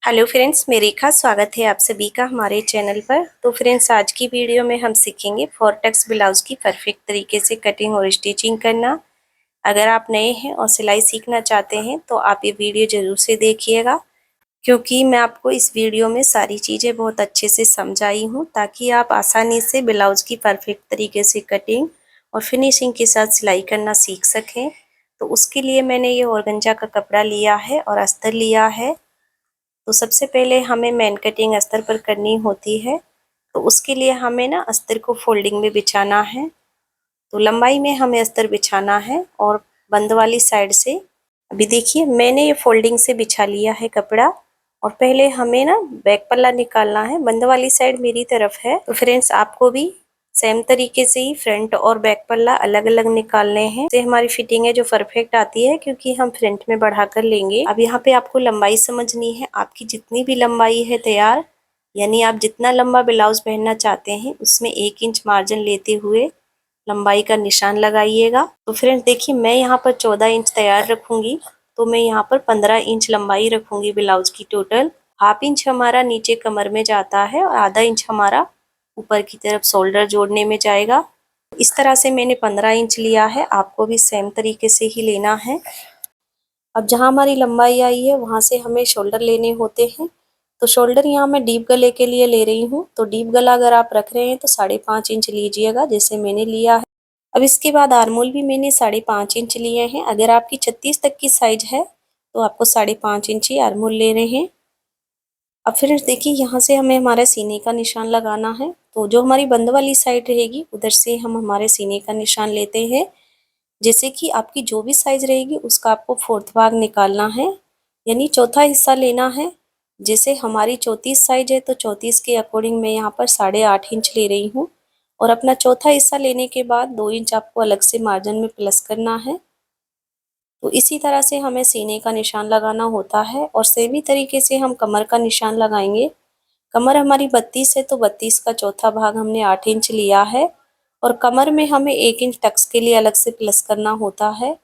Hello friends, मैं रेखा स्वागत है आप सभी का हमारे चैनल पर। तो फ्रेंड्स, आज की वीडियो में हम सीखेंगे फोर्टेक्स ब्लाउज की परफेक्ट तरीके से कटिंग और स्टिचिंग करना। अगर आप नए हैं और सिलाई सीखना चाहते हैं तो आप ये वीडियो ज़रूर से देखिएगा, क्योंकि मैं आपको इस वीडियो में सारी चीज़ें बहुत अच्छे से समझाई हूँ ताकि आप आसानी से ब्लाउज की परफेक्ट तरीके से कटिंग और फिनिशिंग के साथ सिलाई करना सीख सकें। तो उसके लिए मैंने ये ऑर्गेन्जा का कपड़ा लिया है और अस्तर लिया है। तो सबसे पहले हमें मेन कटिंग अस्तर पर करनी होती है, तो उसके लिए हमें ना अस्तर को फोल्डिंग में बिछाना है। तो लंबाई में हमें अस्तर बिछाना है और बंद वाली साइड से अभी देखिए मैंने ये फोल्डिंग से बिछा लिया है कपड़ा। और पहले हमें ना बैक पल्ला निकालना है, बंद वाली साइड मेरी तरफ है। तो फ्रेंड्स, आपको भी सेम तरीके से ही फ्रंट और बैक पल्ला अलग अलग निकालने हैं, इससे हमारी फिटिंग है जो परफेक्ट आती है, क्योंकि हम फ्रंट में बढ़ा कर लेंगे। अब यहाँ पे आपको लंबाई समझनी है। आपकी जितनी भी लंबाई है तैयार, यानी आप जितना लंबा ब्लाउज पहनना चाहते हैं उसमें 1 इंच मार्जिन लेते हुए लंबाई का निशान लगाइएगा। तो फ्रेंड्स देखिए, मैं यहाँ पर 14 इंच तैयार रखूंगी, तो मैं यहाँ पर 15 इंच लंबाई रखूंगी ब्लाउज की टोटल। हाफ इंच हमारा नीचे कमर में जाता है और आधा इंच हमारा ऊपर की तरफ शोल्डर जोड़ने में जाएगा। इस तरह से मैंने 15 इंच लिया है, आपको भी सेम तरीके से ही लेना है। अब जहाँ हमारी लंबाई आई है वहाँ से हमें शोल्डर लेने होते हैं। तो शोल्डर यहाँ मैं डीप गले के लिए ले रही हूँ। तो डीप गला अगर आप रख रहे हैं तो 5.5 इंच लीजिएगा, जैसे मैंने लिया है। अब इसके बाद आर्मोल भी मैंने 5.5 इंच लिए हैं। अगर आपकी 36 तक की साइज है तो आपको 5.5 इंच ही आर्मोल ले रहे हैं। अब फिर देखिए, यहाँ से हमें हमारा सीने का निशान लगाना है। तो जो हमारी बंद वाली साइड रहेगी उधर से हम हमारे सीने का निशान लेते हैं। जैसे कि आपकी जो भी साइज रहेगी उसका आपको फोर्थ भाग निकालना है, यानी चौथा हिस्सा लेना है। जैसे हमारी 34 साइज है तो 34 के अकॉर्डिंग मैं यहाँ पर 8.5 इंच ले रही हूँ। और अपना चौथा हिस्सा लेने के बाद 2 इंच आपको अलग से मार्जिन में प्लस करना है। तो इसी तरह से हमें सीने का निशान लगाना होता है और सेम ही तरीके से हम कमर का निशान लगाएंगे। कमर हमारी 32 है तो 32 का चौथा भाग हमने 8 इंच लिया है। और कमर में हमें 1 इंच टक्स के लिए अलग से प्लस करना होता है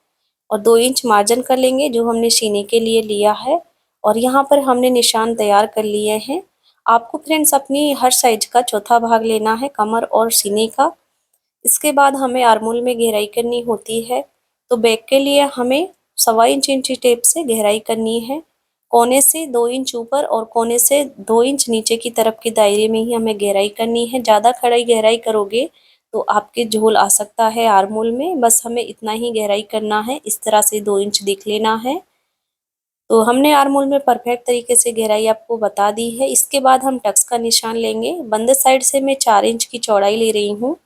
और 2 इंच मार्जिन कर लेंगे जो हमने सीने के लिए लिया है। और यहाँ पर हमने निशान तैयार कर लिए हैं। आपको फ्रेंड्स अपनी हर साइज का चौथा भाग लेना है, कमर और सीने का। इसके बाद हमें आर्मोल में गहराई करनी होती है। तो बैक के लिए हमें 1.25 इंची टेप से गहराई करनी है। कोने से 2 इंच ऊपर और कोने से 2 इंच नीचे की तरफ के दायरे में ही हमें गहराई करनी है। ज़्यादा खड़ी गहराई करोगे तो आपके झोल आ सकता है आर्मोल में। बस हमें इतना ही गहराई करना है, इस तरह से 2 इंच देख लेना है। तो हमने आर्मोल में परफेक्ट तरीके से गहराई आपको बता दी है। इसके बाद हम टक्स का निशान लेंगे। बंद साइड से मैं 4 इंच की चौड़ाई ले रही हूँ,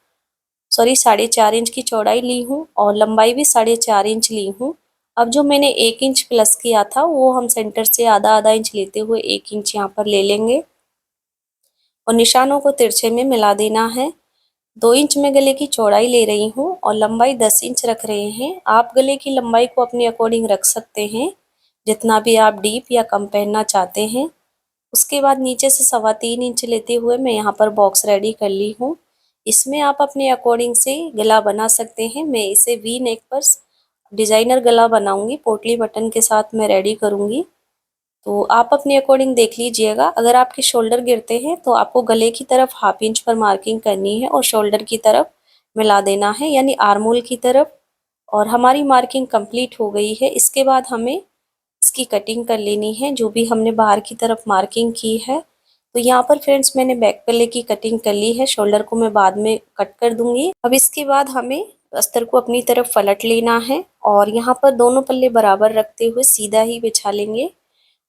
सॉरी 4.5 इंच की चौड़ाई ली हूँ और लंबाई भी 4.5 इंच ली हूँ। अब जो मैंने 1 इंच प्लस किया था वो हम सेंटर से आधा आधा इंच लेते हुए 1 इंच यहाँ पर ले लेंगे और निशानों को तिरछे में मिला देना है। 2 इंच में गले की चौड़ाई ले रही हूँ और लंबाई 10 इंच रख रहे हैं। आप गले की लंबाई को अपने अकॉर्डिंग रख सकते हैं, जितना भी आप डीप या कम पहनना चाहते हैं। उसके बाद नीचे से 3.25 इंच लेते हुए मैं यहाँ पर बॉक्स रेडी कर ली हूँ। इसमें आप अपने अकॉर्डिंग से गला बना सकते हैं। मैं इसे वी नेक पर डिजाइनर गला बनाऊंगी, पोटली बटन के साथ मैं रेडी करूंगी। तो आप अपने अकॉर्डिंग देख लीजिएगा। अगर आपके शोल्डर गिरते हैं तो आपको गले की तरफ हाफ इंच पर मार्किंग करनी है और शोल्डर की तरफ मिला देना है, यानी आर्मोल की तरफ। और हमारी मार्किंग कंप्लीट हो गई है। इसके बाद हमें इसकी कटिंग कर लेनी है, जो भी हमने बाहर की तरफ मार्किंग की है। तो यहाँ पर फ्रेंड्स मैंने बैक पल्ले की कटिंग कर ली है, शोल्डर को मैं बाद में कट कर दूंगी। अब इसके बाद हमें अस्तर को अपनी तरफ पलट लेना है और यहाँ पर दोनों पल्ले बराबर रखते हुए सीधा ही बिछा लेंगे।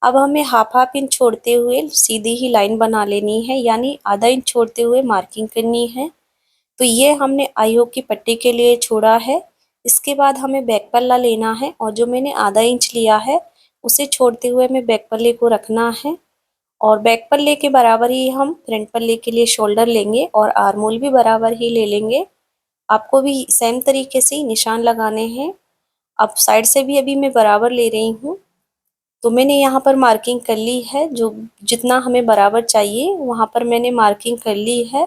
अब हमें हाफ हाफ इंच छोड़ते हुए सीधी ही लाइन बना लेनी है, यानी आधा इंच छोड़ते हुए मार्किंग करनी है। तो ये हमने आई हुक की पट्टी के लिए छोड़ा है। इसके बाद हमें बैक पल्ला लेना है और जो मैंने आधा इंच लिया है उसे छोड़ते हुए हमें बैक पल्ले को रखना है और बैक पल्ले के बराबर ही हम फ्रंट पल्ले के लिए शोल्डर लेंगे और आर्मोल भी बराबर ही ले लेंगे। आपको भी सेम तरीके से निशान लगाने हैं। अब साइड से भी अभी मैं बराबर ले रही हूँ। तो मैंने यहाँ पर मार्किंग कर ली है, जो जितना हमें बराबर चाहिए वहाँ पर मैंने मार्किंग कर ली है।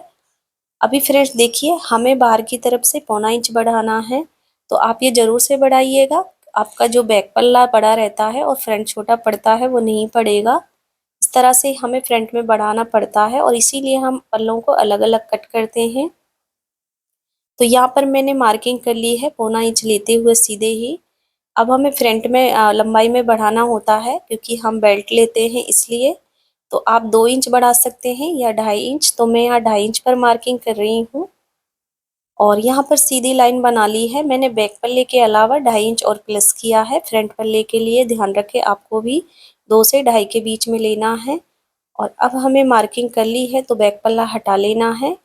अभी फ्रेंड्स देखिए, हमें बाहर की तरफ से 1.25 इंच बढ़ाना है, तो आप ये ज़रूर से बढ़ाइएगा। आपका जो बैक पल्ला बड़ा रहता है और फ्रंट छोटा पड़ता है वो नहीं पड़ेगा। इस इस तरह से हमें फ्रंट में बढ़ाना पड़ता है और इसीलिए हम पल्लों को अलग अलग कट करते हैं। तो यहाँ पर मैंने मार्किंग कर ली है 1.25 इंच लेते हुए सीधे ही। अब हमें फ्रंट में लंबाई में बढ़ाना होता है क्योंकि हम बेल्ट लेते हैं इसलिए। तो आप 2 इंच बढ़ा सकते हैं या 2.5 इंच। तो मैं यहाँ 2.5 इंच पर मार्किंग कर रही हूँ और यहाँ पर सीधी लाइन बना ली है मैंने। बैक पल्ले के अलावा 2.5 इंच और प्लस किया है फ्रंट पल्ले के लिए। ध्यान रखें आपको भी 2 से 2.5 के बीच में लेना है। और अब हमें मार्किंग कर ली है तो बैक पल्ला हटा लेना है।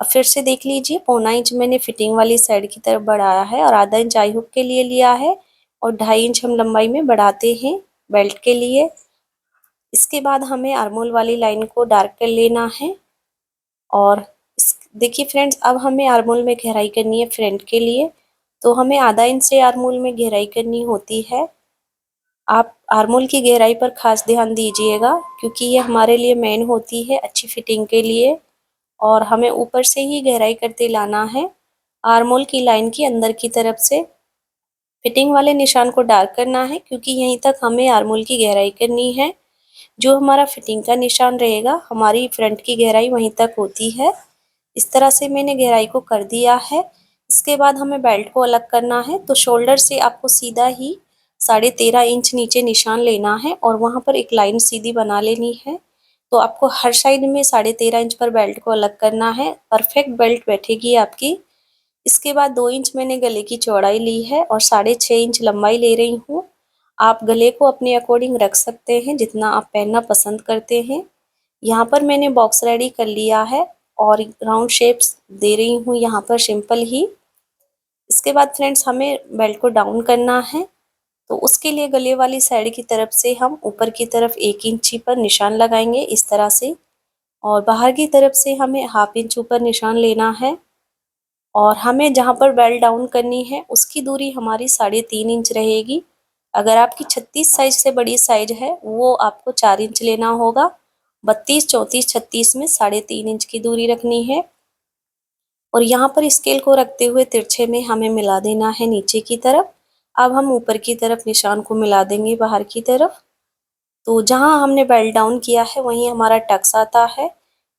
अब फिर से देख लीजिए 1.25 इंच मैंने फिटिंग वाली साइड की तरफ बढ़ाया है और आधा इंच आई हुक के लिए लिया है और 2.5 इंच हम लंबाई में बढ़ाते हैं बेल्ट के लिए। इसके बाद हमें आर्मोल वाली लाइन को डार्क कर लेना है। और देखिए फ्रेंड्स, अब हमें आर्मोल में गहराई करनी है फ्रंट के लिए। तो हमें आधा इंच से आर्मोल में गहराई करनी होती है। आप आर्मोल की गहराई पर खास ध्यान दीजिएगा क्योंकि ये हमारे लिए मेन होती है अच्छी फिटिंग के लिए। और हमें ऊपर से ही गहराई करते लाना है आर्मोल की लाइन की अंदर की तरफ से। फिटिंग वाले निशान को डार्क करना है क्योंकि यहीं तक हमें आर्मोल की गहराई करनी है। जो हमारा फिटिंग का निशान रहेगा हमारी फ्रंट की गहराई वहीं तक होती है। इस तरह से मैंने गहराई को कर दिया है। इसके बाद हमें बेल्ट को अलग करना है। तो शोल्डर से आपको सीधा ही 13.5 इंच नीचे निशान लेना है और वहाँ पर एक लाइन सीधी बना लेनी है। तो आपको हर साइड में 13.5 इंच पर बेल्ट को अलग करना है। परफेक्ट बेल्ट बैठेगी आपकी। इसके बाद 2 इंच मैंने गले की चौड़ाई ली है और 6.5 इंच लंबाई ले रही हूँ। आप गले को अपने अकॉर्डिंग रख सकते हैं जितना आप पहनना पसंद करते हैं। यहाँ पर मैंने बॉक्स रेडी कर लिया है और राउंड शेप्स दे रही हूँ यहाँ पर सिंपल ही। इसके बाद फ्रेंड्स हमें बेल्ट को डाउन करना है। तो उसके लिए गले वाली साइड की तरफ से हम ऊपर की तरफ 1 इंची पर निशान लगाएंगे इस तरह से। और बाहर की तरफ से हमें 1/2 इंच ऊपर निशान लेना है। और हमें जहाँ पर बेल्ट डाउन करनी है उसकी दूरी हमारी 3.5 इंच रहेगी। अगर आपकी 36 साइज से बड़ी साइज है वो आपको 4 इंच लेना होगा। 32, 34, 36 में 3.5 इंच की दूरी रखनी है। और यहाँ पर स्केल को रखते हुए तिरछे में हमें मिला देना है नीचे की तरफ। अब हम ऊपर की तरफ निशान को मिला देंगे बाहर की तरफ। तो जहाँ हमने बेल्ट डाउन किया है वहीं हमारा टक्स आता है।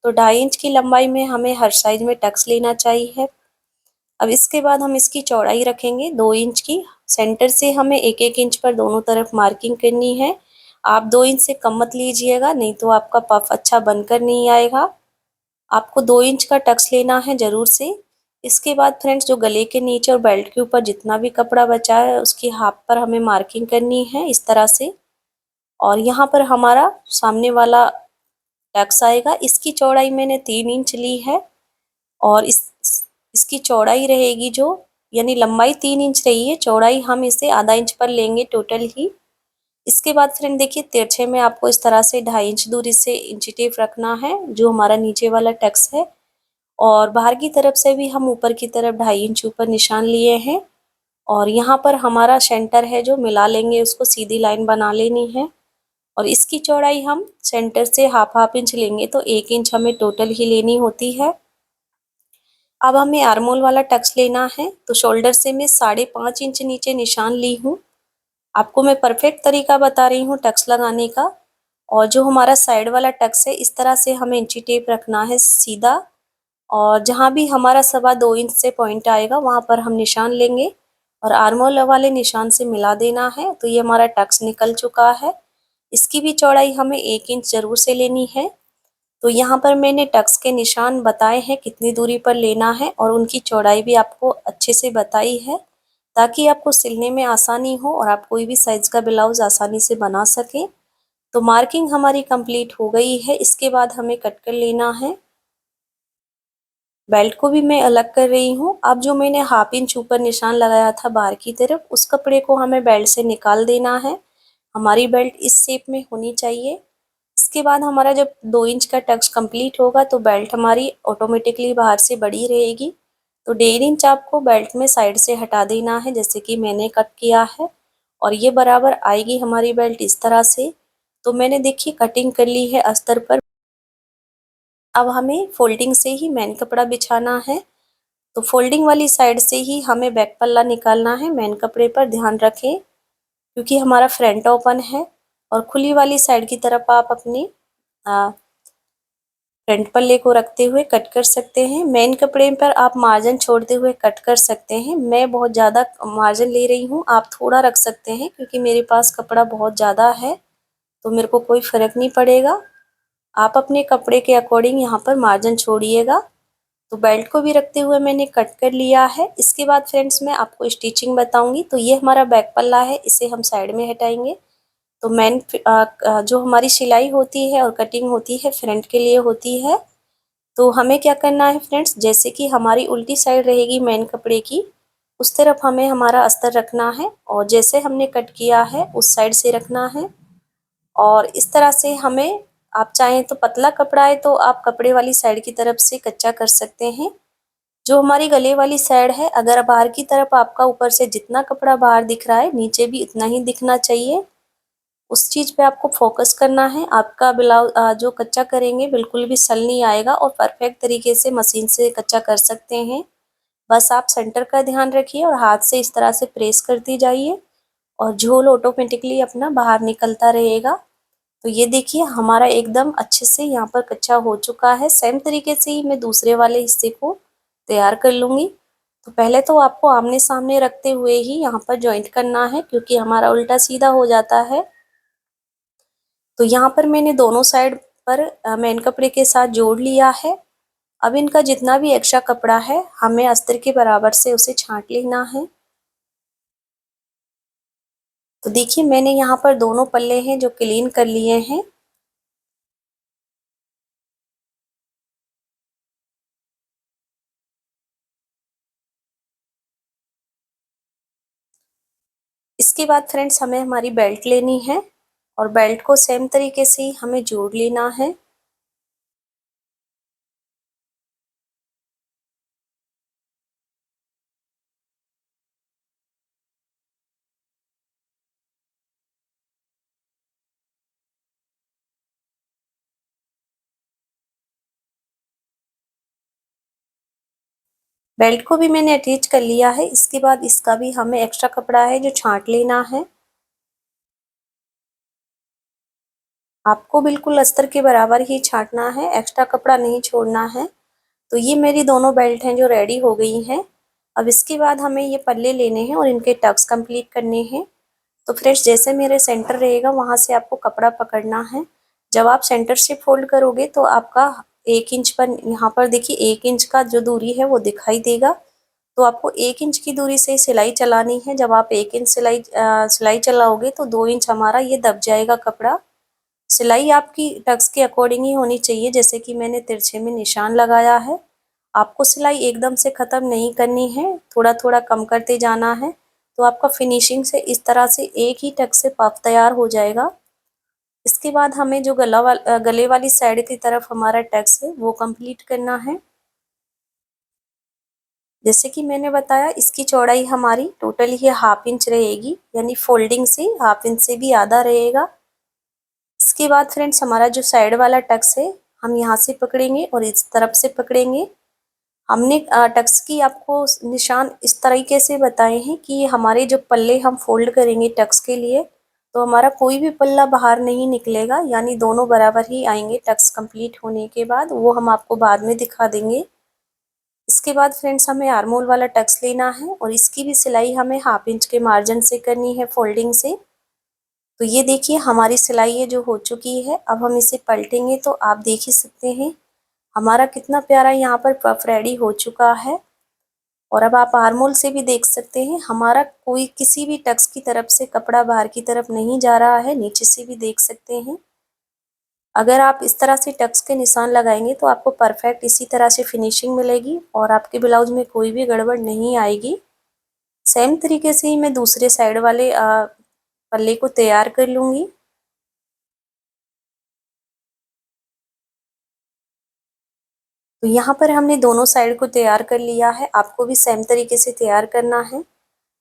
तो 2.5 इंच की लंबाई में हमें हर साइज में टक्स लेना चाहिए। अब इसके बाद हम इसकी चौड़ाई रखेंगे 2 इंच की। सेंटर से हमें 1-1 इंच पर दोनों तरफ मार्किंग करनी है। आप 2 इंच से कम मत लीजिएगा नहीं तो आपका पफ अच्छा बनकर नहीं आएगा। आपको 2 इंच का टक्स लेना है ज़रूर से। इसके बाद फ्रेंड्स जो गले के नीचे और बेल्ट के ऊपर जितना भी कपड़ा बचा है उसकी हाफ पर हमें मार्किंग करनी है इस तरह से। और यहाँ पर हमारा सामने वाला टक्स आएगा। इसकी चौड़ाई मैंने 3 इंच ली है और इसकी चौड़ाई रहेगी जो, यानी लंबाई 3 इंच रही है, चौड़ाई हम इसे आधा इंच पर लेंगे टोटल ही। इसके बाद फ्रेंड देखिए तिरछे में आपको इस तरह से 2.5 इंच दूरी से इंची टेप रखना है जो हमारा नीचे वाला टक्स है। और बाहर की तरफ से भी हम ऊपर की तरफ 2.5 इंच ऊपर निशान लिए हैं। और यहाँ पर हमारा सेंटर है जो मिला लेंगे, उसको सीधी लाइन बना लेनी है। और इसकी चौड़ाई हम सेंटर से हाफ इंच लेंगे तो 1 इंच हमें टोटल ही लेनी होती है। अब हमें आर्मोल वाला टक्स लेना है। तो शोल्डर से मैं 5.5 इंच नीचे निशान ली हूँ। आपको मैं परफेक्ट तरीका बता रही हूँ टक्स लगाने का। और जो हमारा साइड वाला टक्स है इस तरह से हमें इंची टेप रखना है सीधा। और जहाँ भी हमारा 2.25 इंच से पॉइंट आएगा वहाँ पर हम निशान लेंगे और आर्मोल वाले निशान से मिला देना है। तो ये हमारा टक्स निकल चुका है। इसकी भी चौड़ाई हमें 1 इंच ज़रूर से लेनी है। तो यहाँ पर मैंने टक्स के निशान बताए हैं कितनी दूरी पर लेना है और उनकी चौड़ाई भी आपको अच्छे से बताई है ताकि आपको सिलने में आसानी हो और आप कोई भी साइज़ का ब्लाउज आसानी से बना सकें। तो मार्किंग हमारी कंप्लीट हो गई है। इसके बाद हमें कट कर लेना है। बेल्ट को भी मैं अलग कर रही हूँ। अब जो मैंने हाफ इंच ऊपर निशान लगाया था बाहर की तरफ उस कपड़े को हमें बेल्ट से निकाल देना है। हमारी बेल्ट इस शेप में होनी चाहिए। इसके बाद हमारा जब 2 इंच का टक्स कंप्लीट होगा तो बेल्ट हमारी ऑटोमेटिकली बाहर से बड़ी रहेगी। तो 1.5 इंच आपको बेल्ट में साइड से हटा देना है जैसे कि मैंने कट किया है। और ये बराबर आएगी हमारी बेल्ट इस तरह से। तो मैंने देखिए कटिंग कर ली है अस्तर पर। अब हमें फोल्डिंग से ही मेन कपड़ा बिछाना है। तो फोल्डिंग वाली साइड से ही हमें बैक पल्ला निकालना है मेन कपड़े पर। ध्यान रखें क्योंकि हमारा फ्रंट ओपन है और खुली वाली साइड की तरफ आप अपनी फ्रंट पल्ले को रखते हुए कट कर सकते हैं। मेन कपड़े पर आप मार्जिन छोड़ते हुए कट कर सकते हैं। मैं बहुत ज़्यादा मार्जिन ले रही हूँ, आप थोड़ा रख सकते हैं क्योंकि मेरे पास कपड़ा बहुत ज़्यादा है, तो मेरे को कोई फ़र्क नहीं पड़ेगा। आप अपने कपड़े के अकॉर्डिंग यहाँ पर मार्जिन छोड़िएगा। तो बेल्ट को भी रखते हुए मैंने कट कर लिया है। इसके बाद फ्रेंड्स मैं आपको स्टिचिंग बताऊंगी। तो ये हमारा बैक पल्ला है, इसे हम साइड में हटाएंगे। तो मेन जो हमारी सिलाई होती है और कटिंग होती है फ्रंट के लिए होती है। तो हमें क्या करना है फ्रेंड्स, जैसे कि हमारी उल्टी साइड रहेगी मेन कपड़े की, उस तरफ हमें हमारा अस्तर रखना है और जैसे हमने कट किया है उस साइड से रखना है। और इस तरह से हमें, आप चाहें तो पतला कपड़ा है तो आप कपड़े वाली साइड की तरफ से कच्चा कर सकते हैं। जो हमारी गले वाली साइड है, अगर बाहर की तरफ आपका ऊपर से जितना कपड़ा बाहर दिख रहा है नीचे भी इतना ही दिखना चाहिए। उस चीज़ पे आपको फोकस करना है। आपका ब्लाउज जो कच्चा करेंगे बिल्कुल भी सल नहीं आएगा और परफेक्ट तरीके से मशीन से कच्चा कर सकते हैं। बस आप सेंटर का ध्यान रखिए और हाथ से इस तरह से प्रेस करती जाइए और झोल ऑटोमेटिकली अपना बाहर निकलता रहेगा। तो ये देखिए हमारा एकदम अच्छे से यहाँ पर कच्चा हो चुका है। सेम तरीके से ही मैं दूसरे वाले हिस्से को तैयार कर लूँगी। तो पहले तो आपको आमने सामने रखते हुए ही यहाँ पर जॉइंट करना है क्योंकि हमारा उल्टा सीधा हो जाता है। तो यहाँ पर मैंने दोनों साइड पर मेन कपड़े के साथ जोड़ लिया है। अब इनका जितना भी एक्स्ट्रा कपड़ा है हमें अस्तर के बराबर से उसे छांट लेना है। तो देखिए मैंने यहाँ पर दोनों पल्ले हैं जो क्लीन कर लिए हैं। इसके बाद फ्रेंड्स हमें हमारी बेल्ट लेनी है और बेल्ट को सेम तरीके से ही हमें जोड़ लेना है। बेल्ट को भी मैंने अटैच कर लिया है। इसके बाद इसका भी हमें एक्स्ट्रा कपड़ा है जो छांट लेना है। आपको बिल्कुल अस्तर के बराबर ही छांटना है, एक्स्ट्रा कपड़ा नहीं छोड़ना है। तो ये मेरी दोनों बेल्ट हैं जो रेडी हो गई हैं। अब इसके बाद हमें ये पल्ले लेने हैं और इनके टक्स कंप्लीट करने हैं। तो फ्रेंड्स जैसे मेरे सेंटर रहेगा वहाँ से आपको कपड़ा पकड़ना है। जब आप सेंटर से फोल्ड करोगे तो आपका 1 इंच पर, यहाँ पर देखिए 1 इंच का जो दूरी है वो दिखाई देगा। तो आपको 1 इंच की दूरी से सिलाई चलानी है। जब आप 1 इंच सिलाई चलाओगे तो 2 इंच हमारा ये दब जाएगा कपड़ा। सिलाई आपकी टक्स के अकॉर्डिंग ही होनी चाहिए, जैसे कि मैंने तिरछे में निशान लगाया है। आपको सिलाई एकदम से ख़त्म नहीं करनी है, थोड़ा थोड़ा कम करते जाना है। तो आपका फिनिशिंग से इस तरह से एक ही टक से पफ तैयार हो जाएगा। इसके बाद हमें जो गले वाली साइड की तरफ हमारा टक्स है वो कंप्लीट करना है। जैसे कि मैंने बताया इसकी चौड़ाई हमारी टोटल ये 1/2 इंच रहेगी, यानी फोल्डिंग से 1/2 इंच से भी आधा रहेगा। इसके बाद फ्रेंड्स हमारा जो साइड वाला टक्स है हम यहाँ से पकड़ेंगे और इस तरफ से पकड़ेंगे। हमने टक्स की आपको निशान इस तरीके से बताए हैं कि हमारे जो पल्ले हम फोल्ड करेंगे टक्स के लिए, तो हमारा कोई भी पल्ला बाहर नहीं निकलेगा, यानी दोनों बराबर ही आएंगे टक्स कंप्लीट होने के बाद। वो हम आपको बाद में दिखा देंगे। इसके बाद फ्रेंड्स हमें आर्मोल वाला टक्स लेना है और इसकी भी सिलाई हमें 1/2 इंच के मार्जिन से करनी है फोल्डिंग से। तो ये देखिए हमारी सिलाई ये जो हो चुकी है। अब हम इसे पलटेंगे तो आप देख ही सकते हैं हमारा कितना प्यारा यहाँ पर पफ रेडी हो चुका है। और अब आप आर्मोल से भी देख सकते हैं हमारा कोई किसी भी टक्स की तरफ से कपड़ा बाहर की तरफ नहीं जा रहा है। नीचे से भी देख सकते हैं। अगर आप इस तरह से टक्स के निशान लगाएंगे तो आपको परफेक्ट इसी तरह से फिनिशिंग मिलेगी और आपके ब्लाउज में कोई भी गड़बड़ नहीं आएगी। सेम तरीके से ही मैं दूसरे साइड वाले पल्ले को तैयार कर लूँगी। तो यहाँ पर हमने दोनों साइड को तैयार कर लिया है, आपको भी सेम तरीके से तैयार करना है।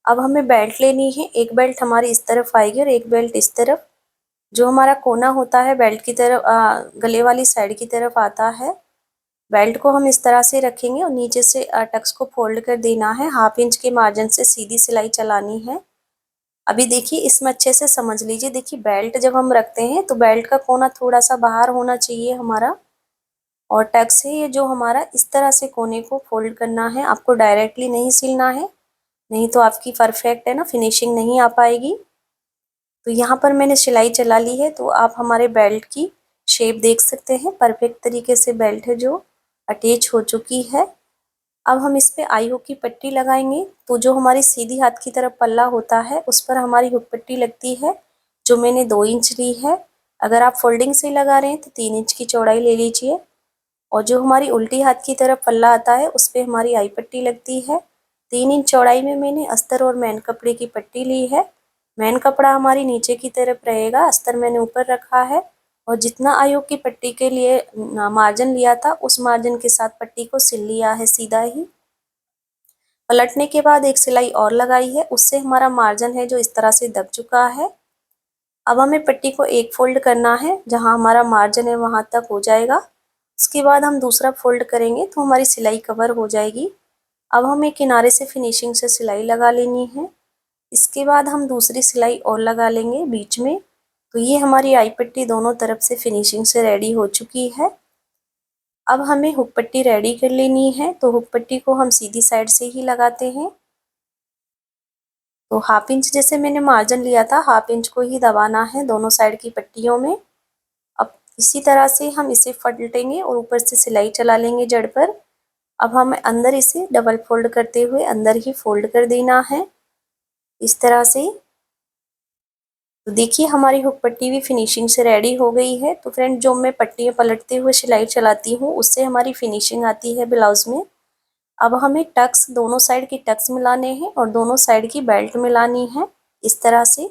अब हमें बेल्ट लेनी है। एक बेल्ट हमारी इस तरफ आएगी और एक बेल्ट इस तरफ। जो हमारा कोना होता है बेल्ट की तरफ, गले वाली साइड की तरफ आता है। बेल्ट को हम इस तरह से रखेंगे और नीचे से टक्स को फोल्ड कर देना है। 1/2 इंच के मार्जिन से सीधी सिलाई चलानी है। अभी देखिए इसमें अच्छे से समझ लीजिए, देखिए बेल्ट जब हम रखते हैं तो बेल्ट का कोना थोड़ा सा बाहर होना चाहिए हमारा, और टक्स है ये जो हमारा, इस तरह से कोने को फोल्ड करना है, आपको डायरेक्टली नहीं सिलना है, नहीं तो आपकी परफेक्ट है ना फिनिशिंग नहीं आ पाएगी। तो यहाँ पर मैंने सिलाई चला ली है, तो आप हमारे बेल्ट की शेप देख सकते हैं, परफेक्ट तरीके से बेल्ट है जो अटैच हो चुकी है। अब हम इस पे आई हुक की पट्टी लगाएंगे। तो जो हमारी सीधी हाथ की तरफ पल्ला होता है उस पर हमारी हुक पट्टी लगती है, जो मैंने 2 इंच ली है। अगर आप फोल्डिंग से लगा रहे हैं तो 3 इंच की चौड़ाई ले लीजिए। और जो हमारी उल्टी हाथ की तरफ पल्ला आता है उस पे हमारी आई पट्टी लगती है। 3 इंच चौड़ाई में मैंने अस्तर और मैन कपड़े की पट्टी ली है। मैन कपड़ा हमारी नीचे की तरफ रहेगा, अस्तर मैंने ऊपर रखा है। और जितना आयोग की पट्टी के लिए मार्जिन लिया था उस मार्जिन के साथ पट्टी को सिल लिया है सीधा ही। पलटने के बाद एक सिलाई और लगाई है, उससे हमारा मार्जिन है जो इस तरह से दब चुका है। अब हमें पट्टी को एक फोल्ड करना है, जहां हमारा मार्जिन है वहां तक हो जाएगा। उसके बाद हम दूसरा फोल्ड करेंगे तो हमारी सिलाई कवर हो जाएगी। अब हमें किनारे से फिनिशिंग से सिलाई लगा लेनी है। इसके बाद हम दूसरी सिलाई और लगा लेंगे बीच में। तो ये हमारी आई पट्टी दोनों तरफ से फिनिशिंग से रेडी हो चुकी है। अब हमें हुक पट्टी रेडी कर लेनी है, तो हुक पट्टी को हम सीधी साइड से ही लगाते हैं। तो 1/2 इंच जैसे मैंने मार्जिन लिया था, 1/2 इंच को ही दबाना है दोनों साइड की पट्टियों में। अब इसी तरह से हम इसे पलटेंगे और ऊपर से सिलाई चला लेंगे जड़ पर। अब हमें अंदर इसे डबल फोल्ड करते हुए अंदर ही फोल्ड कर देना है इस तरह से। तो देखिए हमारी हुक पट्टी भी फिनिशिंग से रेडी हो गई है। तो फ्रेंड, जो मैं पट्टियाँ पलटते हुए सिलाई चलाती हूँ उससे हमारी फिनिशिंग आती है ब्लाउज में। अब हमें टक्स, दोनों साइड की टक्स मिलाने हैं और दोनों साइड की बेल्ट मिलानी है इस तरह से।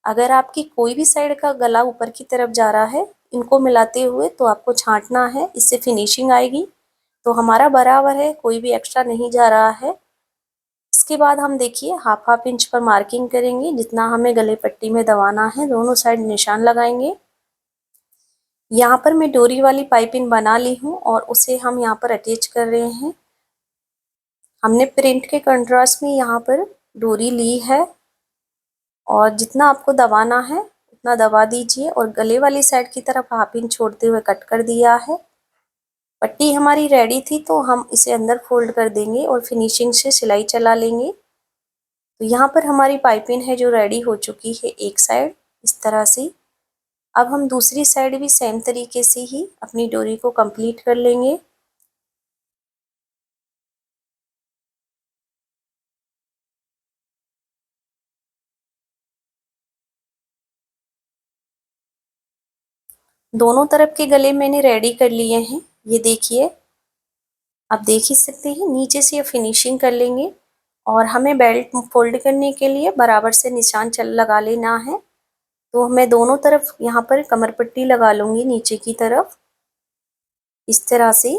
अगर आपकी कोई भी साइड का गला ऊपर की तरफ जा रहा है इनको मिलाते हुए, तो आपको छांटना है, इससे फिनिशिंग आएगी। तो हमारा बराबर है, कोई भी एक्स्ट्रा नहीं जा रहा है। इसके बाद हम देखिए 1/2 इंच पर मार्किंग करेंगे, जितना हमें गले पट्टी में दबाना है दोनों साइड निशान लगाएंगे। यहाँ पर मैं डोरी वाली पाइपिंग बना ली हूँ और उसे हम यहाँ पर अटैच कर रहे हैं। हमने प्रिंट के कंट्रास्ट में यहाँ पर डोरी ली है और जितना आपको दबाना है उतना दबा दीजिए, और गले वाली साइड की तरफ 1/2 इंच छोड़ते हुए कट कर दिया है। पट्टी हमारी रेडी थी तो हम इसे अंदर फोल्ड कर देंगे और फिनिशिंग से सिलाई चला लेंगे। तो यहाँ पर हमारी पाइपिंग है जो रेडी हो चुकी है एक साइड इस तरह से। अब हम दूसरी साइड भी सेम तरीके से ही अपनी डोरी को कंप्लीट कर लेंगे। दोनों तरफ के गले मैंने रेडी कर लिए हैं, ये देखिए, आप देख ही सकते हैं। नीचे से ये फिनिशिंग कर लेंगे और हमें बेल्ट फोल्ड करने के लिए बराबर से निशान चल लगा लेना है। तो मैं दोनों तरफ यहाँ पर कमर पट्टी लगा लूँगी नीचे की तरफ इस तरह से।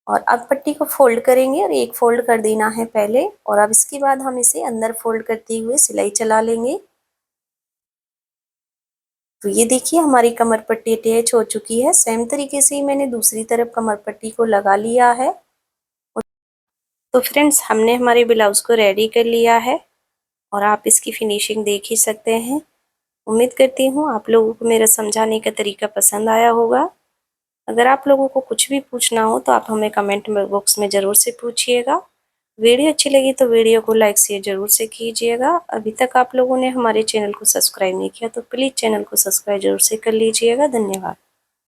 और अब पट्टी को फोल्ड करेंगे और एक फोल्ड कर देना है पहले, और अब इसके बाद हम इसे अंदर फोल्ड करते हुए सिलाई चला लेंगे। तो ये देखिए हमारी कमर पट्टी अटैच हो चुकी है। सेम तरीके से ही मैंने दूसरी तरफ कमर पट्टी को लगा लिया है। तो फ्रेंड्स, हमने हमारे ब्लाउज को रेडी कर लिया है और आप इसकी फिनिशिंग देख ही सकते हैं। उम्मीद करती हूँ आप लोगों को मेरा समझाने का तरीका पसंद आया होगा। अगर आप लोगों को कुछ भी पूछना हो तो आप हमें कमेंट बॉक्स में ज़रूर से पूछिएगा। वीडियो अच्छी लगी तो वीडियो को लाइक शेयर ज़रूर से कीजिएगा। अभी तक आप लोगों ने हमारे चैनल को सब्सक्राइब नहीं किया तो प्लीज़ चैनल को सब्सक्राइब जरूर से कर लीजिएगा। धन्यवाद।